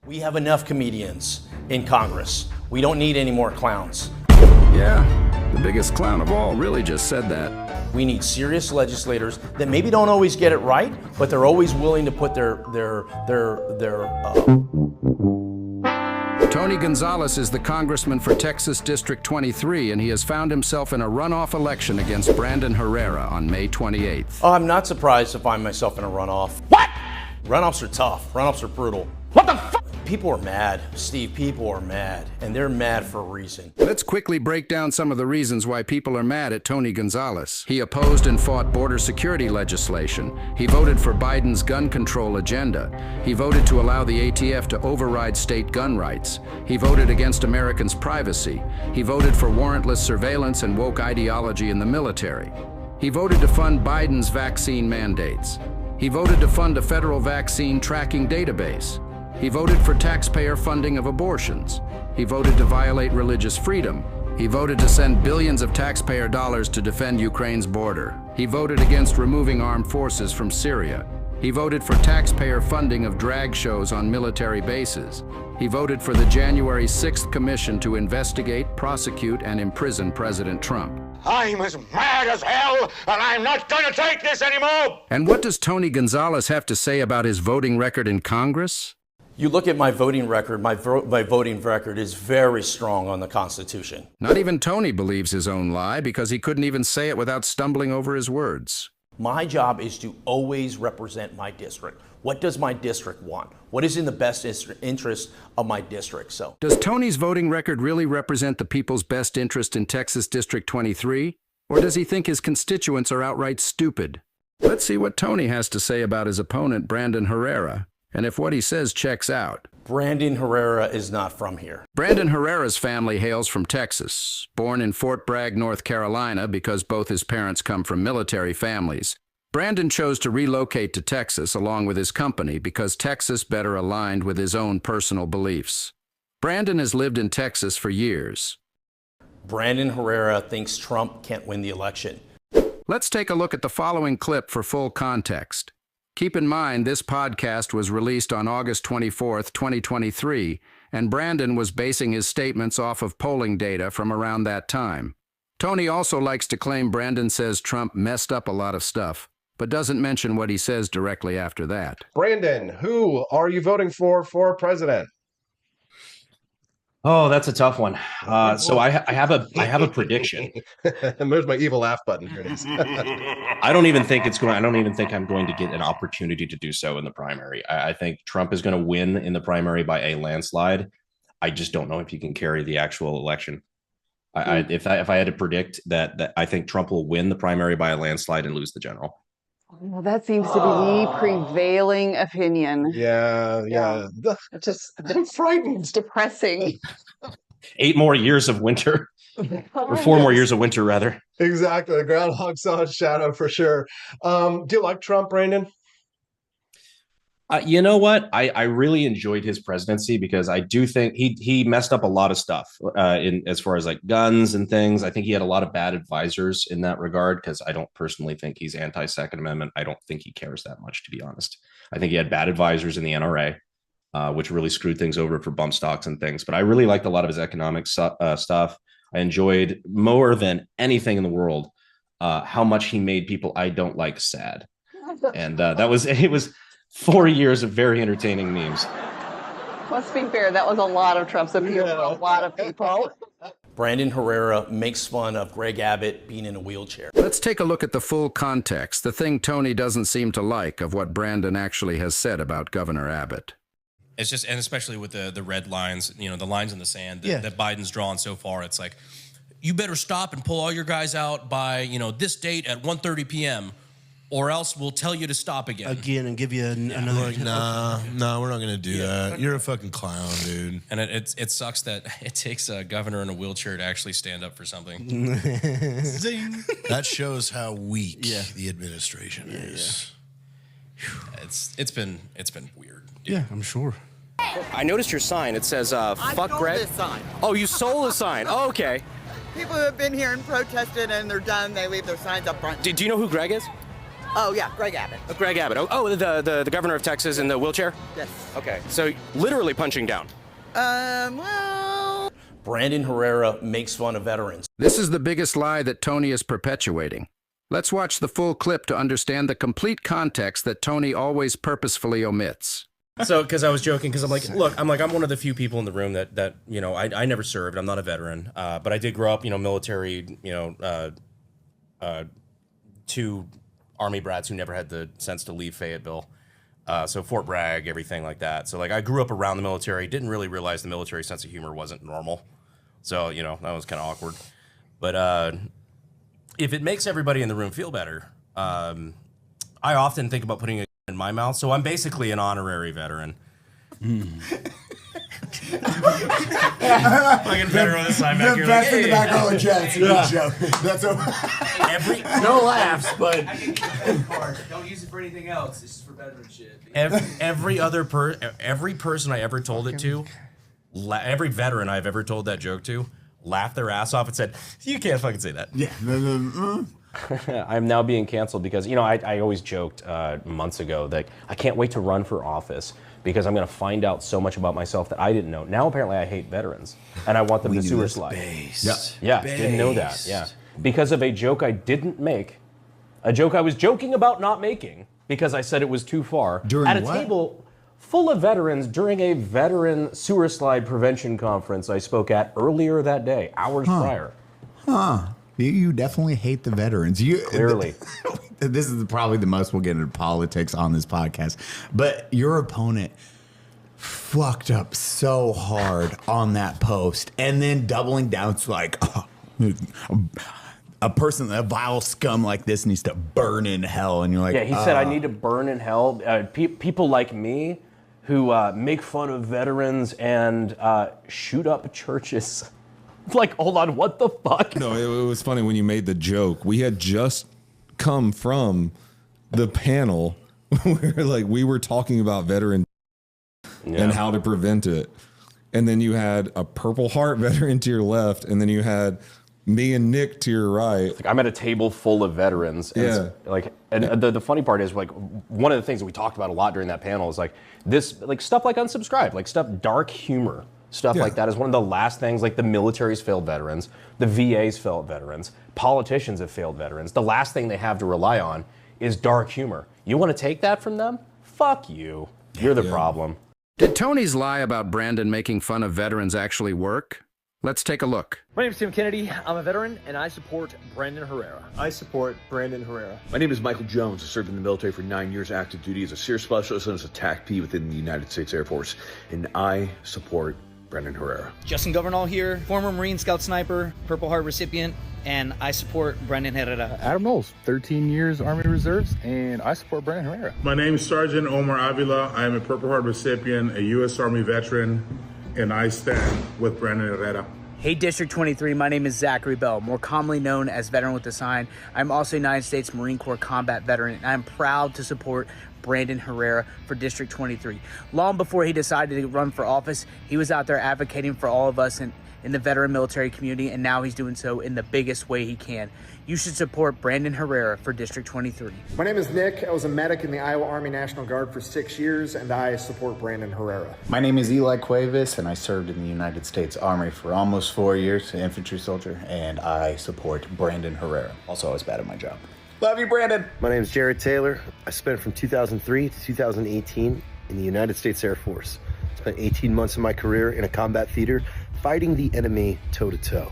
We have enough comedians in Congress. We don't need any more clowns. Yeah, the biggest clown of all really just said that. We need serious legislators that maybe don't always get it right, but they're always willing to put Tony Gonzales is the congressman for Texas District 23, and he has found himself in a runoff election against Brandon Herrera on May 28th. Oh, I'm not surprised to find myself in a runoff. What? Runoffs are tough. Runoffs are brutal. What the fuck? People are mad, Steve. People are mad, and they're mad for a reason. Let's quickly break down some of the reasons why people are mad at Tony Gonzales. He opposed and fought border security legislation. He voted for Biden's gun control agenda. He voted to allow the ATF to override state gun rights. He voted against Americans' privacy. He voted for warrantless surveillance and woke ideology in the military. He voted to fund Biden's vaccine mandates. He voted to fund a federal vaccine tracking database. He voted for taxpayer funding of abortions. He voted to violate religious freedom. He voted to send billions of taxpayer dollars to defend Ukraine's border. He voted against removing armed forces from Syria. He voted for taxpayer funding of drag shows on military bases. He voted for the January 6th commission to investigate, prosecute, and imprison President Trump. I'm as mad as hell, and I'm not going to take this anymore! And what does Tony Gonzales have to say about his voting record in Congress? You look at my voting record, my voting record is very strong on the Constitution. Not even Tony believes his own lie because he couldn't even say it without stumbling over his words. My job is to always represent my district. What does my district want? What is in the best interest of my district? So, does Tony's voting record really represent the people's best interest in Texas District 23? Or does he think his constituents are outright stupid? Let's see what Tony has to say about his opponent, Brandon Herrera, and if what he says checks out. Brandon Herrera is not from here. Brandon Herrera's family hails from Texas, born in Fort Bragg, North Carolina, because both his parents come from military families. Brandon chose to relocate to Texas along with his company because Texas better aligned with his own personal beliefs. Brandon has lived in Texas for years. Brandon Herrera thinks Trump can't win the election. Let's take a look at the following clip for full context. Keep in mind, this podcast was released on August 24th, 2023, and Brandon was basing his statements off of polling data from around that time. Tony also likes to claim Brandon says Trump messed up a lot of stuff, but doesn't mention what he says directly after that. Brandon, who are you voting for president? Oh, that's a tough one. So I have a prediction. And there's my evil laugh button. Here it is. I don't even think I'm going to get an opportunity to do so in the primary. I think Trump is going to win in the primary by a landslide. I just don't know if he can carry the actual election. If I had to predict that I think Trump will win the primary by a landslide and lose the general. Well, that seems to be the prevailing opinion. Yeah. I'm frightened. It's depressing. 8 more years of winter, or 4 more years of winter, rather. Exactly. The groundhog saw his shadow for sure. Do you like Trump, Brandon? You know what? I really enjoyed his presidency because I do think he messed up a lot of stuff in as far as like guns and things. I think he had a lot of bad advisors in that regard because I don't personally think he's anti-Second Amendment. I don't think he cares that much, to be honest. I think he had bad advisors in the NRA, which really screwed things over for bump stocks and things. But I really liked a lot of his economic stuff. I enjoyed more than anything in the world how much he made people I don't like sad. And it was 4 years of very entertaining memes. Let's be fair, that was a lot of Trump's appeal for a lot of people. Brandon Herrera makes fun of Greg Abbott being in a wheelchair. Let's take a look at the full context, the thing Tony doesn't seem to like of what Brandon actually has said about Governor Abbott. It's just, and especially with the red lines, the lines in the sand that Biden's drawn so far, it's like, you better stop and pull all your guys out by, this date at 1:30 p.m., or else we'll tell you to stop again. And give you another... Like, nah, we're not going to do that. You're a fucking clown, dude. And it sucks that it takes a governor in a wheelchair to actually stand up for something. Zing. That shows how weak the administration is. Yeah. It's been weird. Dude. Yeah, I'm sure. I noticed your sign. It says, fuck Greg. This sign. Oh, you sold the sign. Oh, okay. People who have been here and protested and they're done, they leave their signs up front. Do you know who Greg is? Oh, yeah, Greg Abbott. Greg Abbott. Oh, the governor of Texas in the wheelchair? Yes. Okay, so literally punching down. Well. Brandon Herrera makes fun of veterans. This is the biggest lie that Tony is perpetuating. Let's watch the full clip to understand the complete context that Tony always purposefully omits. So, because I was joking, because I'm like, look, I'm one of the few people in the room that you know, I never served. I'm not a veteran, but I did grow up, you know, military, you know, two Army brats who never had the sense to leave Fayetteville. So Fort Bragg, everything like that. So like I grew up around the military, didn't really realize the military sense of humor wasn't normal. So, you know, that was kind of awkward. But if it makes everybody in the room feel better, I often think about putting it in my mouth. So I'm basically an honorary veteran. Fucking veteran on the side back here. Best in the back row of Jets. Good joke. That's no laughs, but don't use it for anything else. This is for veteran shit. Every person I ever told it to, every veteran I've ever told that joke to, laughed their ass off and said, "You can't fucking say that." Yeah. I'm now being canceled because, you know, I always joked months ago that I can't wait to run for office because I'm going to find out so much about myself that I didn't know. Now, apparently, I hate veterans, and I want them to sewer slide. Yeah, didn't know that, yeah. Because of a joke I didn't make, a joke I was joking about not making because I said it was too far. During at a what? table full of veterans during a veteran sewer slide prevention conference I spoke at earlier that day, hours prior. You definitely hate the veterans. Clearly. This is probably the most we'll get into politics on this podcast. But your opponent fucked up so hard on that post. And then doubling down, it's like, a person, a vile scum like this needs to burn in hell. And you're like, yeah, he said, I need to burn in hell. People like me who make fun of veterans and shoot up churches. Like, hold on, what the fuck? No, it was funny when you made the joke. We had just come from the panel where, like, we were talking about veteran and how to prevent it. And then you had a Purple Heart veteran to your left, and then you had me and Nick to your right. Like, I'm at a table full of veterans. And the funny part is, like, one of the things that we talked about a lot during that panel is, like, this, like, stuff like unsubscribe, like stuff, dark humor. Stuff like that is one of the last things. Like, the military's failed veterans, the VA's failed veterans, politicians have failed veterans. The last thing they have to rely on is dark humor. You want to take that from them? Fuck you. You're the problem. Did Tony's lie about Brandon making fun of veterans actually work? Let's take a look. My name is Tim Kennedy. I'm a veteran, and I support Brandon Herrera. I support Brandon Herrera. My name is Michael Jones. I served in the military for 9 years active duty as a SEER specialist and as a TAC-P within the United States Air Force, and I support Brandon Herrera. Justin Governal here, former Marine Scout Sniper, Purple Heart recipient, and I support Brandon Herrera. Adam Knowles, 13 years Army Reserves, and I support Brandon Herrera. My name is Sergeant Omar Avila. I am a Purple Heart recipient, a U.S. Army veteran, and I stand with Brandon Herrera. Hey, District 23, my name is Zachary Bell, more commonly known as Veteran with a Sign. I'm also a United States Marine Corps combat veteran, and I'm proud to support Brandon Herrera for District 23. Long before he decided to run for office, he was out there advocating for all of us in the veteran military community, and now he's doing so in the biggest way he can. You should support Brandon Herrera for District 23. My name is Nick. I was a medic in the Iowa Army National Guard for 6 years, and I support Brandon Herrera. My name is Eli Cuevas, and I served in the United States Army for almost 4 years, an infantry soldier, and I support Brandon Herrera. Also, I was bad at my job. Love you, Brandon. My name is Jared Taylor. I spent from 2003 to 2018 in the United States Air Force. Spent 18 months of my career in a combat theater fighting the enemy toe-to-toe.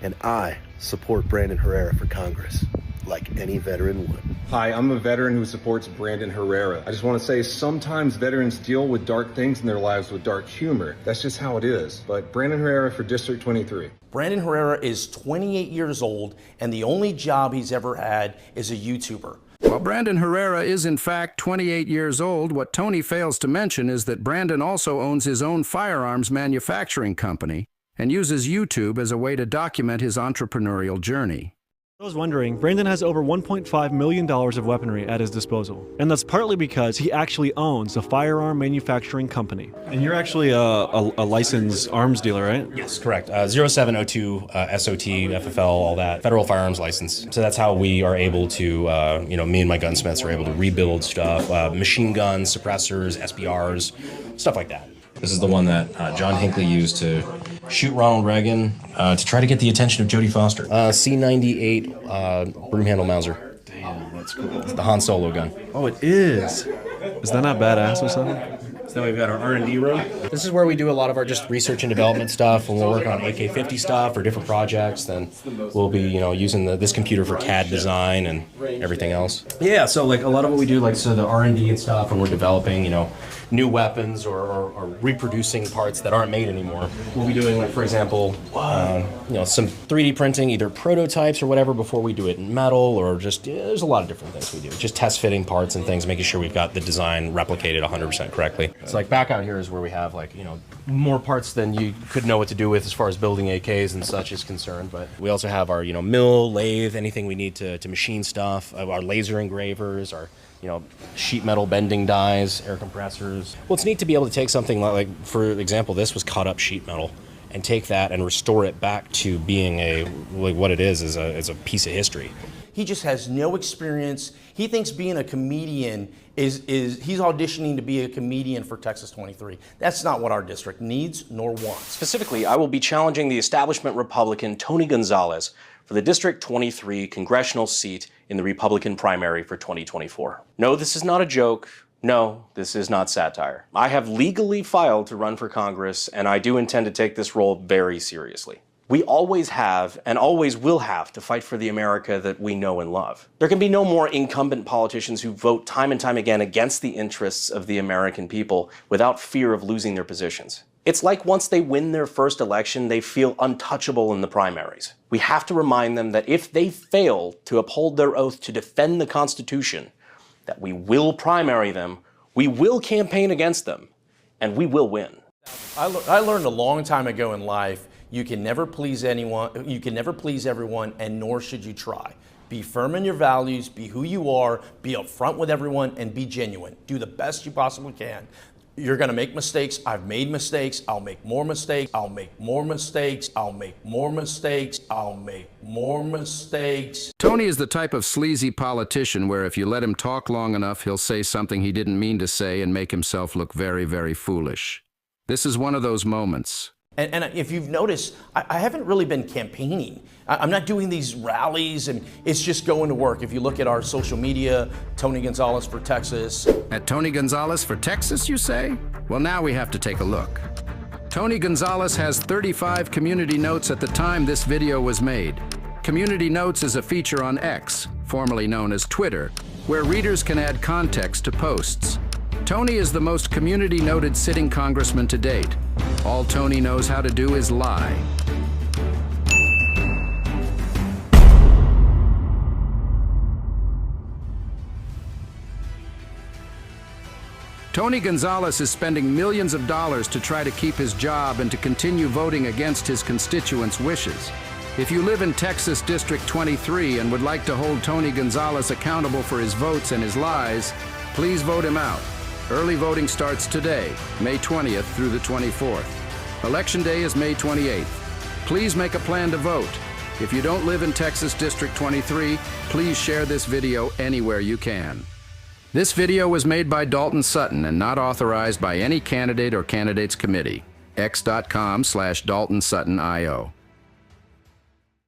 And I support Brandon Herrera for Congress, like any veteran would. Hi, I'm a veteran who supports Brandon Herrera. I just want to say sometimes veterans deal with dark things in their lives with dark humor. That's just how it is. But Brandon Herrera for District 23. Brandon Herrera is 28 years old, and the only job he's ever had is a YouTuber. While Brandon Herrera is in fact 28 years old, what Tony fails to mention is that Brandon also owns his own firearms manufacturing company and uses YouTube as a way to document his entrepreneurial journey. I was wondering, Brandon has over $1.5 million of weaponry at his disposal, and that's partly because he actually owns a firearm manufacturing company. And you're actually a licensed arms dealer, right? Yes, correct. 0702 SOT, FFL, all that, federal firearms license. So that's how we are able to, me and my gunsmiths are able to rebuild stuff, machine guns, suppressors, SBRs, stuff like that. This is the one that John Hinckley used to shoot Ronald Reagan to try to get the attention of Jodie Foster. C98 broom handle Mauser. Damn, that's cool. It's the Han Solo gun. Oh, it is. Is that not badass or something? So then we've got our R&D room. This is where we do a lot of our just research and development stuff. When we're working on AK-50 stuff or different projects, then we'll be, using this computer for CAD design and everything else. Yeah, so like a lot of what we do, the R&D and stuff, when we're developing, new weapons or reproducing parts that aren't made anymore. We'll be doing, for example, some 3D printing, either prototypes or whatever, before we do it in metal, or just, there's a lot of different things we do. Just test fitting parts and things, making sure we've got the design replicated 100% correctly. So back out here is where we have more parts than you could know what to do with as far as building AKs and such is concerned. But we also have our, mill, lathe, anything we need to machine stuff, our laser engravers, our sheet metal bending dies, air compressors. Well, it's neat to be able to take something like, for example, this was cut up sheet metal, and take that and restore it back to being what it is a piece of history. He just has no experience. He thinks being a comedian he's auditioning to be a comedian for Texas 23. That's not what our district needs nor wants. Specifically, I will be challenging the establishment Republican Tony Gonzales for the District 23 congressional seat in the Republican primary for 2024. No, this is not a joke. No, this is not satire. I have legally filed to run for Congress, and I do intend to take this role very seriously. We always have and always will have to fight for the America that we know and love. There can be no more incumbent politicians who vote time and time again against the interests of the American people without fear of losing their positions. It's like once they win their first election, they feel untouchable in the primaries. We have to remind them that if they fail to uphold their oath to defend the Constitution, that we will primary them, we will campaign against them, and we will win. I learned a long time ago in life, you can never please anyone, you can never please everyone, and nor should you try. Be firm in your values, be who you are, be upfront with everyone, and be genuine. Do the best you possibly can. You're gonna make mistakes. I've made mistakes. I'll make more mistakes. I'll make more mistakes. I'll make more mistakes. I'll make more mistakes. Tony is the type of sleazy politician where if you let him talk long enough, he'll say something he didn't mean to say and make himself look very, very foolish. This is one of those moments. And if you've noticed, I haven't really been campaigning. I'm not doing these rallies, and it's just going to work. If you look at our social media, Tony Gonzales for Texas. At Tony Gonzales for Texas, you say? Well, now we have to take a look. Tony Gonzales has 35 community notes at the time this video was made. Community notes is a feature on X, formerly known as Twitter, where readers can add context to posts. Tony is the most community-noted sitting congressman to date. All Tony knows how to do is lie. Tony Gonzales is spending millions of dollars to try to keep his job and to continue voting against his constituents' wishes. If you live in Texas District 23 and would like to hold Tony Gonzales accountable for his votes and his lies, please vote him out. Early voting starts today, May 20th through the 24th. Election Day is May 28th. Please make a plan to vote. If you don't live in Texas District 23, please share this video anywhere you can. This video was made by Dalton Sutton and not authorized by any candidate or candidates committee. x.com/DaltonSuttonIO.